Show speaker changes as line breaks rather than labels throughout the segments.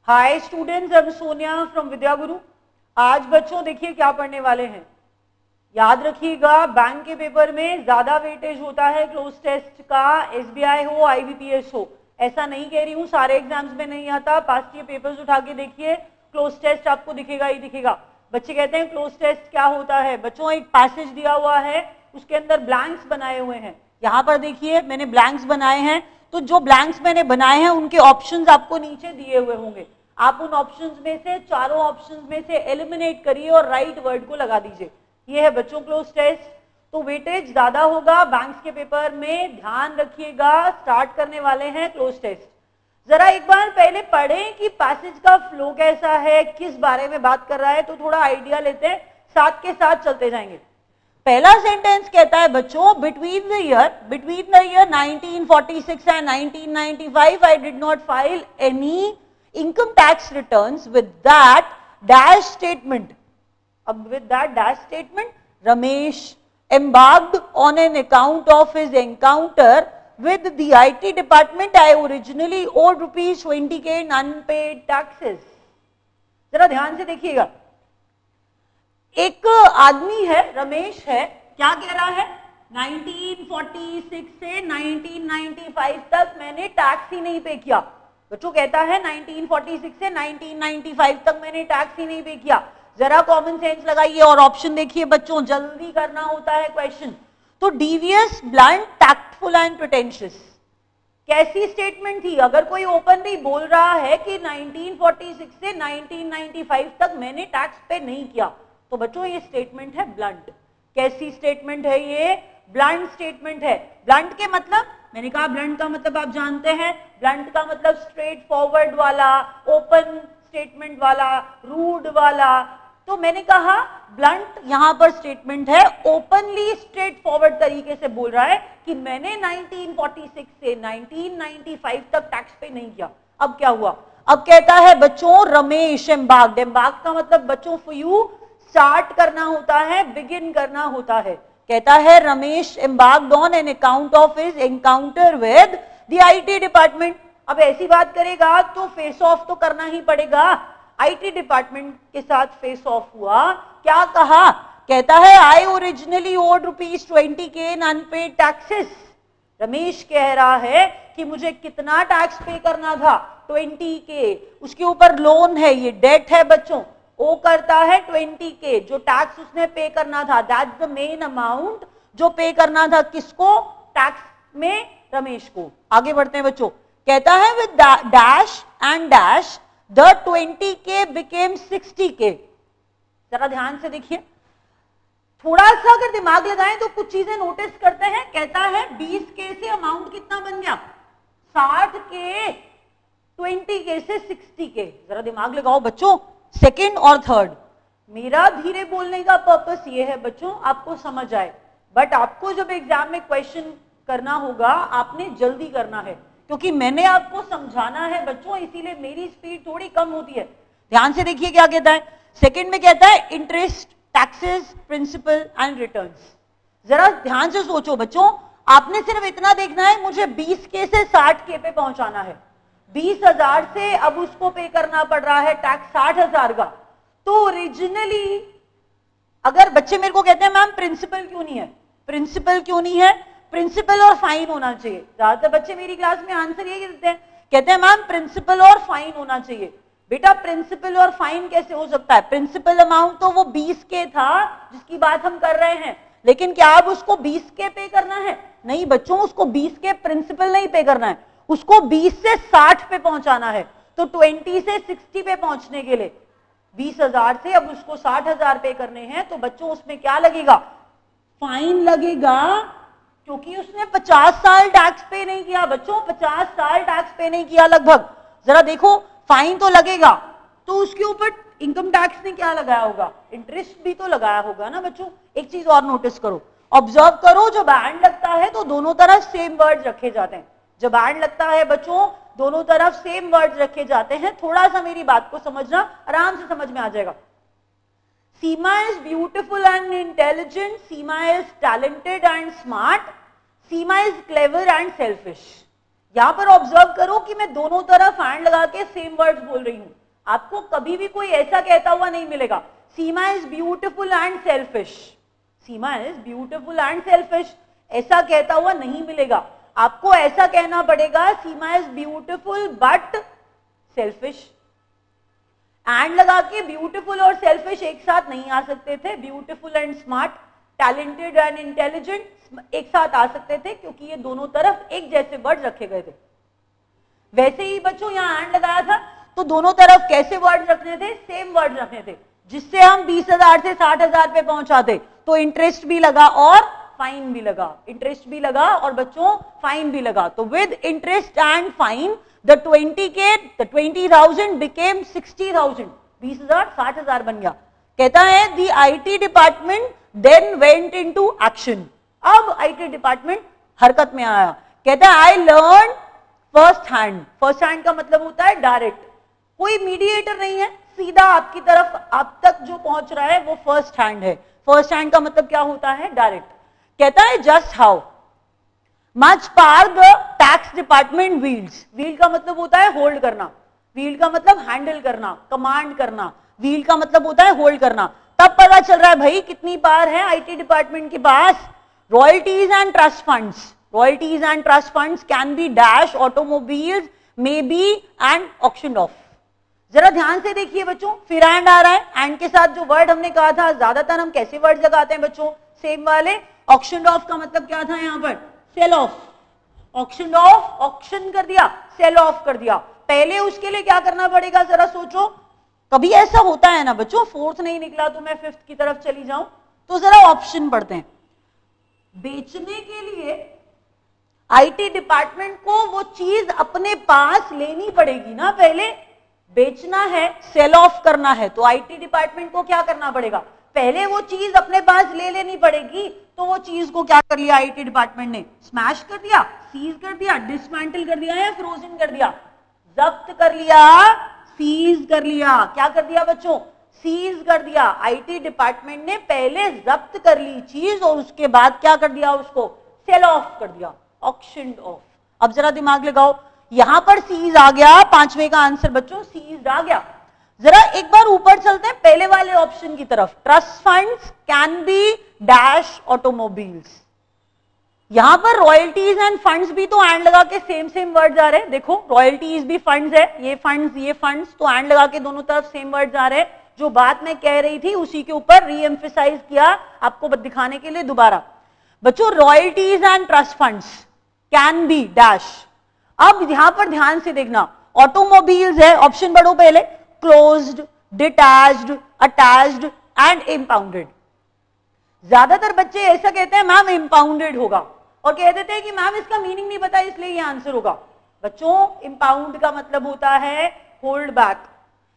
Hi students, I am Sonia from Vidya Guru. आज बच्चों देखिए क्या पढ़ने वाले हैं। याद रखिएगा, बैंक के पेपर में ज्यादा वेटेज होता है क्लोज टेस्ट का, एसबीआई हो आईबीपीएस हो। ऐसा नहीं कह रही हूँ सारे एग्जाम्स में नहीं आता, पास्ट के पेपर्स उठा के देखिए, क्लोज टेस्ट आपको दिखेगा ही दिखेगा। बच्चे कहते हैं क्लोज टेस्ट क्या होता है। बच्चों एक पैसेज दिया हुआ है, उसके अंदर ब्लैंक्स बनाए हुए हैं। यहाँ पर देखिए मैंने ब्लैंक्स बनाए हैं, तो जो ब्लैंक्स मैंने बनाए हैं उनके ऑप्शंस आपको नीचे दिए हुए होंगे। आप उन ऑप्शंस में से चारों ऑप्शंस में से एलिमिनेट करिए और राइट वर्ड को लगा दीजिए। ये है बच्चों क्लोज टेस्ट। तो वेटेज ज्यादा होगा बैंक्स के पेपर में, ध्यान रखिएगा। स्टार्ट करने वाले हैं क्लोज टेस्ट। जरा एक बार पहले पढ़ें कि पैसेज का फ्लो कैसा है, किस बारे में बात कर रहा है, तो थोड़ा आइडिया लेते हैं, साथ के साथ चलते जाएंगे। पहला सेंटेंस कहता है बच्चों, between the year 1946 and 1995 I did not file any income tax returns with that dash statement. With that dash statement, Ramesh embarked on an account of his encounter with the IT department. I originally owed rupees 20k in unpaid taxes. जरा ध्यान से देखिएगा, एक आदमी है, रमेश है, क्या कह रहा है, 1946 से 1995 तक मैंने टैक्स ही नहीं पे किया। बच्चों कहता है 1946 से 1995 तक मैंने टैक्स ही नहीं पे किया। जरा कॉमन सेंस लगाइए और ऑप्शन देखिए बच्चों, जल्दी करना होता है क्वेश्चन। तो डीवियस, ब्लंट, टैक्टफुल एंड प्रिटेंशियस, कैसी स्टेटमेंट थी? अगर कोई ओपनली बोल रहा है कि 1946 से 1995 तक मैंने टैक्स पे नहीं किया, तो बच्चों ये स्टेटमेंट है ब्लंट। कैसी स्टेटमेंट है ये? ब्लंट स्टेटमेंट है। ब्लंट के मतलब, मैंने कहा ब्लंट का मतलब आप जानते हैं, ब्लंट का मतलब स्ट्रेट फॉरवर्ड वाला, ओपन स्टेटमेंट वाला, रूड वाला। तो मैंने कहा ब्लंट यहां पर स्टेटमेंट है, ओपनली स्ट्रेट फॉरवर्ड तरीके से बोल रहा है कि मैंने 1946 से 1995 तक टैक्स पे नहीं किया। अब क्या हुआ? अब कहता है बच्चों रमेश एम्बार्क्ड। एम्बार्क का मतलब बच्चों फॉर यू स्टार्ट करना होता है, बिगिन करना होता है। कहता है Ramesh embarked on an account of his encounter with the IT department। अब ऐसी बात करेगा तो फेस ऑफ तो करना ही पड़ेगा। IT डिपार्टमेंट के साथ फेस ऑफ हुआ। क्या कहा? कहता है I originally owed rupees 20k in unpaid taxes। Ramesh कह रहा है कि मुझे कितना टैक्स पे करना था, 20k। उसके ऊपर लोन है, ये डेट है बच्चों। वो करता है 20k, जो टैक्स उसने पे करना था, दैट्स द मेन अमाउंट जो पे करना था। किसको? टैक्स में रमेश को। आगे बढ़ते हैं बच्चों। कहता है with dash and dash the 20k became 60k। जरा ध्यान से देखिए, थोड़ा सा अगर दिमाग लगाएं तो कुछ चीजें नोटिस करते हैं। कहता है 20k से अमाउंट कितना बन गया? 60k, 20k से 60k। जरा दिमाग लगाओ बच्चों, सेकेंड और थर्ड। मेरा धीरे बोलने का पर्पस ये है बच्चों आपको समझ आए, बट आपको जब एग्जाम में क्वेश्चन करना होगा आपने जल्दी करना है, क्योंकि मैंने आपको समझाना है बच्चों, इसीलिए मेरी स्पीड थोड़ी कम होती है। ध्यान से देखिए क्या कहता है। सेकेंड में कहता है interest, taxes, principal and returns. जरा ध्यान से सोचो बच्चों, आपने सिर्फ इतना देखना है, मुझे 20k से 60k पे पहुंचाना है। 20,000 से अब उसको पे करना पड़ रहा है टैक्स 60,000 का। तो ओरिजिनली अगर बच्चे मेरे को कहते हैं मैम प्रिंसिपल क्यों नहीं है, प्रिंसिपल क्यों नहीं है, प्रिंसिपल और फाइन होना चाहिए। ज्यादातर बच्चे मेरी क्लास में आंसर ये देते हैं, कहते हैं मैम प्रिंसिपल और फाइन होना चाहिए। बेटा प्रिंसिपल और फाइन कैसे हो सकता है? प्रिंसिपल अमाउंट तो वो 20k था जिसकी बात हम कर रहे हैं, लेकिन क्या अब उसको 20k पे करना है? नहीं बच्चों, उसको 20k प्रिंसिपल नहीं पे करना है, उसको 20 से 60 पे पहुंचाना है। तो 20 से 60 पे पहुंचने के लिए 20,000 से अब उसको 60,000 पे करने हैं, तो बच्चों उसमें क्या लगेगा? फाइन लगेगा, क्योंकि उसने 50 साल टैक्स पे नहीं किया। बच्चों 50 साल टैक्स पे नहीं किया लगभग। जरा देखो फाइन तो लगेगा, तो उसके ऊपर इनकम टैक्स ने क्या लगाया होगा? इंटरेस्ट भी तो लगाया होगा ना बच्चों। एक चीज और नोटिस करो, ऑब्जर्व करो, जब एंड लगता है तो दोनों तरफ सेम वर्ड रखे जाते हैं। जब एंड लगता है बच्चों दोनों तरफ सेम वर्ड्स रखे जाते हैं। थोड़ा सा मेरी बात को समझना, आराम से समझ में आ जाएगा। Seema is beautiful and intelligent, Seema is talented and smart, Seema is clever and selfish. यहां पर ऑब्जर्व करो कि मैं दोनों तरफ एंड लगा के सेम वर्ड्स बोल रही हूं। आपको कभी भी कोई ऐसा कहता हुआ नहीं मिलेगा, Seema is beautiful and selfish, Seema is beautiful and selfish, ऐसा कहता हुआ नहीं मिलेगा। आपको ऐसा कहना पड़ेगा, Seema is beautiful but selfish. And लगा के ब्यूटिफुल और सेल्फिश एक साथ नहीं आ सकते थे, beautiful and smart, talented and intelligent एक साथ आ सकते थे, क्योंकि ये दोनों तरफ एक जैसे वर्ड रखे गए थे। वैसे ही बच्चों यहां एंड लगाया था तो दोनों तरफ कैसे वर्ड रखने थे, सेम वर्ड रखने थे, जिससे हम 20,000 से 60,000 पे पहुंचाते। तो इंटरेस्ट भी लगा और फाइन भी लगा, इंटरेस्ट भी लगा और बच्चों फाइन भी लगा। तो with interest and fine the 20,000 became 60,000, 20,000 60,000 बन गया। कहता है the IT department then went into action, अब IT डिपार्टमेंट हरकत में आया। कहता है I learned first hand, first hand का मतलब होता है डायरेक्ट, कोई मीडिएटर नहीं है, सीधा आपकी तरफ आप तक जो पहुंच रहा है वो फर्स्ट हैंड है। फर्स्ट हैंड का मतलब क्या होता है, डायरेक्ट। कहता है just how much power the tax department wheels, wheel का मतलब होता है होल्ड करना, व्हील का मतलब हैंडल करना, कमांड करना, व्हील का मतलब होता है होल्ड करना। तब पता चल रहा है भाई कितनी पावर है आईटी डिपार्टमेंट के पास। Royalties and trust funds, royalties and trust funds can be dash automobiles may be and auction off. जरा ध्यान से देखिए बच्चों, फिर एंड आ रहा है, एंड के साथ जो वर्ड हमने कहा था, ज्यादातर हम कैसे वर्ड लगाते हैं बच्चों, सेम वाले। ऑक्शन ऑफ का मतलब क्या था यहाँ पर, sale off, auction off, auction कर दिया, सेल ऑफ कर दिया। पहले उसके लिए क्या करना पड़ेगा जरा सोचो, कभी ऐसा होता है ना बच्चों, फोर्थ नहीं निकला तो मैं फिफ्थ की तरफ चली जाऊं, तो जरा ऑप्शन पढ़ते हैं। बेचने के लिए आईटी डिपार्टमेंट को वो चीज अपने पास लेनी पड़ेगी ना, पहले बेचना है, सेल ऑफ करना है, तो आईटी डिपार्टमेंट को क्या करना पड़ेगा, पहले वो चीज अपने पास ले लेनी पड़ेगी। तो वो चीज को क्या कर लिया आईटी डिपार्टमेंट ने, स्मैश कर दिया, सीज कर दिया, डिसमेंटल कर दिया या फ्रोजन कर दिया, जब्त कर लिया, सीज कर लिया। क्या कर दिया बच्चों, सीज कर दिया। आईटी डिपार्टमेंट ने पहले जब्त कर ली चीज और उसके बाद क्या कर दिया, उसको सेल ऑफ कर दिया, ऑक्शन ऑफ। अब जरा दिमाग लगाओ, यहां पर सीज आ गया, पांचवे का आंसर बच्चों सीज आ गया। जरा एक बार ऊपर चलते हैं पहले वाले ऑप्शन की तरफ, trust funds can be dash automobiles. यहां पर रॉयल्टीज एंड फंड्स भी तो एंड लगा के सेम सेम वर्ड्स आ रहे हैं। देखो रॉयल्टीज भी फंड्स है, ये फंड्स, तो एंड लगा के दोनों तरफ सेम वर्ड्स आ रहे हैं। जो बात मैं कह रही थी उसी के ऊपर रीएम्फसाइज किया आपको दिखाने के लिए दोबारा। बच्चों royalties and trust funds can be dash. अब यहां पर ध्यान से देखना, ऑटोमोबाइल्स है, ऑप्शन बढ़ो पहले, क्लोज्ड, डिटैच्ड, अटैच्ड एंड इंपाउंडेड। ज्यादातर बच्चे ऐसा कहते हैं मैम इंपाउंडेड होगा, और कह देते हैं कि मैम इसका मीनिंग नहीं पता इसलिए ये आंसर होगा। बच्चों इंपाउंड का मतलब होता है होल्ड बैक,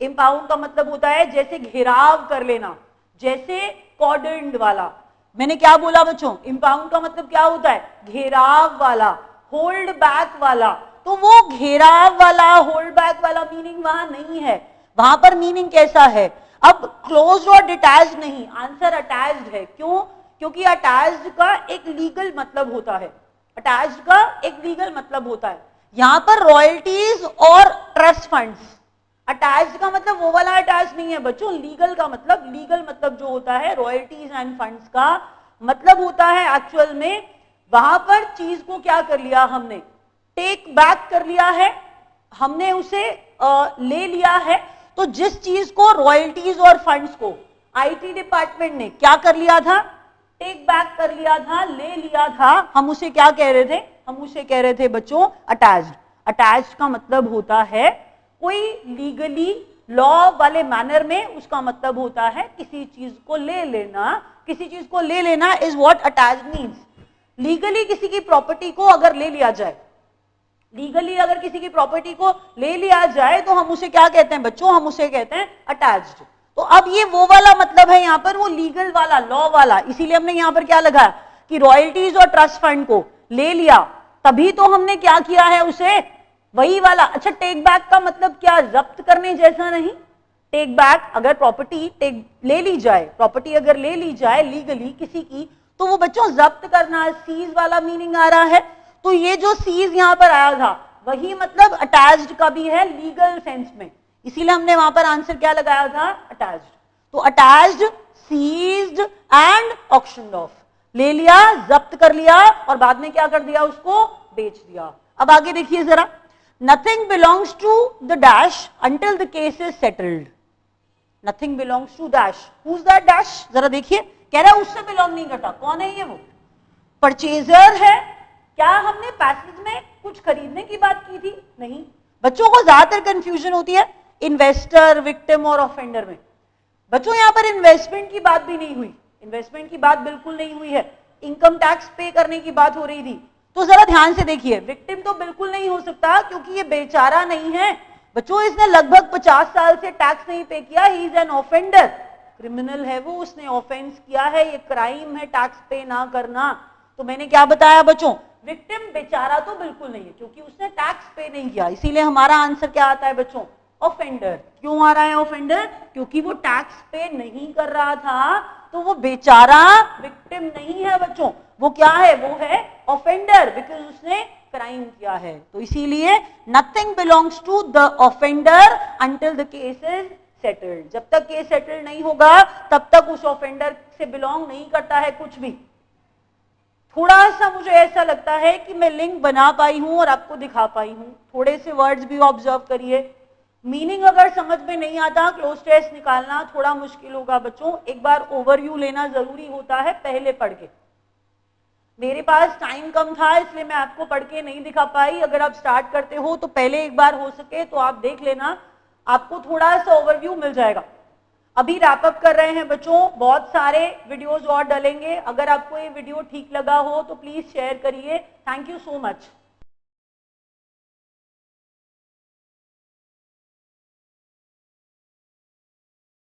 इंपाउंड का मतलब होता है जैसे घेराव कर लेना, जैसे कॉर्डन्ड वाला। मैंने क्या बोला बच्चों, इंपाउंड का मतलब क्या होता है, घेराव वाला, होल्ड बैक वाला। तो वो घेराव वाला, होल्ड बैक वाला मीनिंग वहां नहीं है। वहां पर मीनिंग कैसा है, अब क्लोज्ड और डिटैच्ड नहीं, आंसर अटैच्ड है। क्यों, क्योंकि अटैच्ड का एक लीगल मतलब होता है, अटैच्ड का एक लीगल मतलब होता है। यहां पर रॉयल्टीज और ट्रस्ट फंड्स, अटैच्ड का मतलब वो वाला अटैच नहीं है बच्चों, लीगल का मतलब, लीगल मतलब जो होता है रॉयल्टीज एंड फंड्स का मतलब होता है एक्चुअल में, वहां पर चीज को क्या कर लिया हमने, टेक बैक कर लिया है, हमने उसे ले लिया है। तो जिस चीज को रॉयल्टीज और फंड्स को आईटी डिपार्टमेंट ने क्या कर लिया था, टेक बैक कर लिया था, ले लिया था, हम उसे क्या कह रहे थे, हम उसे कह रहे थे बच्चों अटैच्ड। अटैच्ड का मतलब होता है कोई लीगली लॉ वाले मैनर में, उसका मतलब होता है किसी चीज को ले लेना, किसी चीज को ले लेना is what attached means. Legally किसी की प्रॉपर्टी को अगर ले लिया जाए, लीगली अगर किसी की प्रॉपर्टी को ले लिया जाए तो हम उसे क्या कहते हैं बच्चों, हम उसे कहते हैं अटैच्ड। तो अब ये वो वाला मतलब है यहाँ पर, वो लीगल वाला, लॉ वाला, इसीलिए हमने यहाँ पर क्या लगाया कि रॉयल्टीज और ट्रस्ट फंड को ले लिया, तभी तो हमने क्या किया है उसे, वही वाला। अच्छा टेक बैक का मतलब क्या, जब्त करने जैसा नहीं। टेक बैक अगर प्रॉपर्टी ले ली जाए, प्रॉपर्टी अगर ले ली जाए लीगली किसी की, तो वो बच्चों जब्त करना, सीज वाला मीनिंग आ रहा है। तो ये जो सीज यहां पर आया था वही मतलब अटैच्ड का भी है लीगल सेंस में, इसीलिए हमने वहां पर आंसर क्या लगाया था, अटैच्ड। तो अटैच्ड, सीज्ड एंड ऑक्शन्ड ऑफ, ले लिया, जब्त कर लिया और बाद में क्या कर दिया, उसको बेच दिया। अब आगे देखिए जरा, nothing belongs to the dash until the case is settled. Nothing belongs to dash, who is that dash, जरा देखिए, कह रहा है उससे बिलोंग नहीं करता, कौन है ये, वो परचेजर है। क्या हमने पैसेज में कुछ खरीदने की बात की थी, नहीं। बच्चों को ज्यादातर कंफ्यूजन होती है इन्वेस्टर, विक्टिम और ऑफेंडर में। बच्चों यहां पर इन्वेस्टमेंट की बात भी नहीं हुई, इन्वेस्टमेंट की बात बिल्कुल नहीं हुई है, इनकम टैक्स पे करने की बात हो रही थी। तो जरा ध्यान से देखिए, विक्टिम तो बिल्कुल नहीं हो सकता क्योंकि ये बेचारा नहीं है बच्चों, इसने लगभग 50 साल से टैक्स नहीं पे किया, he is an offender, criminal है वो, उसने ऑफेंस किया है, ये क्राइम है टैक्स पे ना करना। तो मैंने क्या बताया बच्चों, विक्टिम बेचारा तो बिल्कुल नहीं है क्योंकि उसने टैक्स पे नहीं किया, इसीलिए हमारा आंसर क्या आता है बच्चों, ऑफेंडर। क्यों आ रहा है ऑफेंडर, क्योंकि वो टैक्स पे नहीं कर रहा था, तो वो बेचारा विक्टिम नहीं है बच्चों, वो क्या है, वो है ऑफेंडर, बिकॉज उसने क्राइम किया है। तो इसीलिए nothing belongs to the offender until the case is settled, जब तक केस सेटल्ड नहीं होगा तब तक उस ऑफेंडर से बिलोंग नहीं करता है कुछ भी। थोड़ा सा मुझे ऐसा लगता है कि मैं लिंक बना पाई हूं और आपको दिखा पाई हूं, थोड़े से वर्ड्स भी ऑब्जर्व करिए, मीनिंग अगर समझ में नहीं आता क्लोज टेस्ट निकालना थोड़ा मुश्किल होगा बच्चों, एक बार ओवरव्यू लेना जरूरी होता है पहले पढ़ के। मेरे पास टाइम कम था इसलिए मैं आपको पढ़ के नहीं दिखा पाई, अगर आप स्टार्ट करते हो तो पहले एक बार हो सके तो आप देख लेना, आपको थोड़ा सा ओवरव्यू मिल जाएगा। अभी रैप अप कर रहे हैं बच्चों, बहुत सारे वीडियोस और डलेंगे, अगर आपको ये वीडियो ठीक लगा हो तो प्लीज शेयर करिए। Thank you so much.